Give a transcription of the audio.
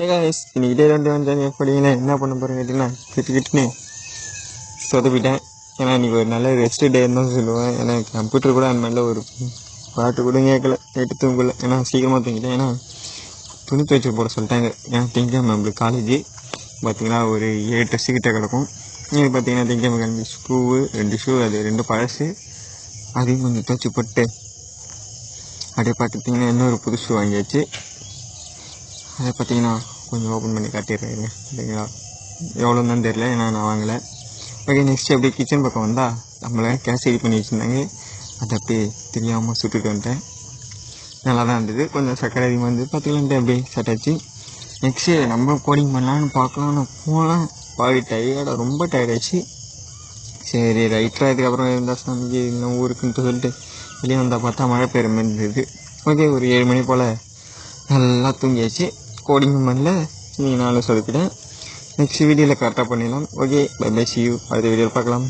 இன்னைக்கு டே 2 வந்து எப்படின்னு என்ன பண்ண போகிறேன் கேட்டிங்கன்னா கிட்டுன்னு சொதப்பிட்டேன். ஏன்னா இன்றைக்கி ஒரு நல்ல ரெஸ்ட் டேன்னு தான் சொல்லுவேன். ஏன்னா கம்ப்யூட்டர் கூட அந்த மாதிரிலாம் ஒரு பாட்டு கூட கேட்கல, நைட்டு தூங்கல. ஏன்னா சீக்கிரமாக தூங்கிட்டேன். ஏன்னா துணி துவைச்சி போட சொல்லிட்டாங்க. ஏன்னா திங்கக்கிழமை நம்மளுக்கு காலேஜ் பார்த்திங்கன்னா ஒரு 7 ட்ரெஸ்ஸு கிட்டே கிடக்கும். இது பார்த்திங்கன்னா திங்கக்கிழமை கிளம்பி ஷூவு 2 ஷூ, அது 2 பழசு, அதையும் கொஞ்சம் துவைச்சி போட்டு அப்படியே பார்த்துட்டிங்கன்னா இன்னொரு புது ஷூ வாங்கியாச்சு. அதை பார்த்திங்கன்னா கொஞ்சம் ஓப்பன் பண்ணி காட்டிடுறேன் இல்லைங்களா, எவ்வளோன்னு தான் தெரில, ஏன்னா நான் வாங்கலை. ஓகே, நெக்ஸ்ட்டு அப்படியே கிச்சன் பக்கம் வந்தால் நம்மளை கேஸ் ரெடி பண்ணி வச்சுருந்தாங்க. அதை அப்படியே தெரியாமல் சுட்டுட்டு வந்துட்டேன். நல்லா தான் இருந்தது, கொஞ்சம் சக்கரை அதிகமாக இருந்தது. பார்த்துக்கலான்ட்டு அப்படியே சட்டாச்சு. நெக்ஸ்ட்டு நம்ம கோடிங் பண்ணலான்னு பார்க்கலான்னு போகலாம். பாதி டயர்டாக ரொம்ப டயர்டாகிடுச்சு. சரி ரைட்டராக இதுக்கப்புறம் இருந்தால் சாமிக்கு இன்னும் ஊருக்குன்ட்டு சொல்லிட்டு வெளியே வந்தால் பார்த்தா மழை பெய்கிற மாதிரி இருந்தது. ஓகே, ஒரு 7 மணி போல் நல்லா தூங்கியாச்சு. கோடிங் பண்ணல, நீங்கள் நானும் சொதப்பிட்டேன். நெக்ஸ்ட் வீடியோவில் கரெக்டாக பண்ணிடலாம். Okay, bye bye, see you. அடுத்த வீடியோவில் பார்க்கலாம்.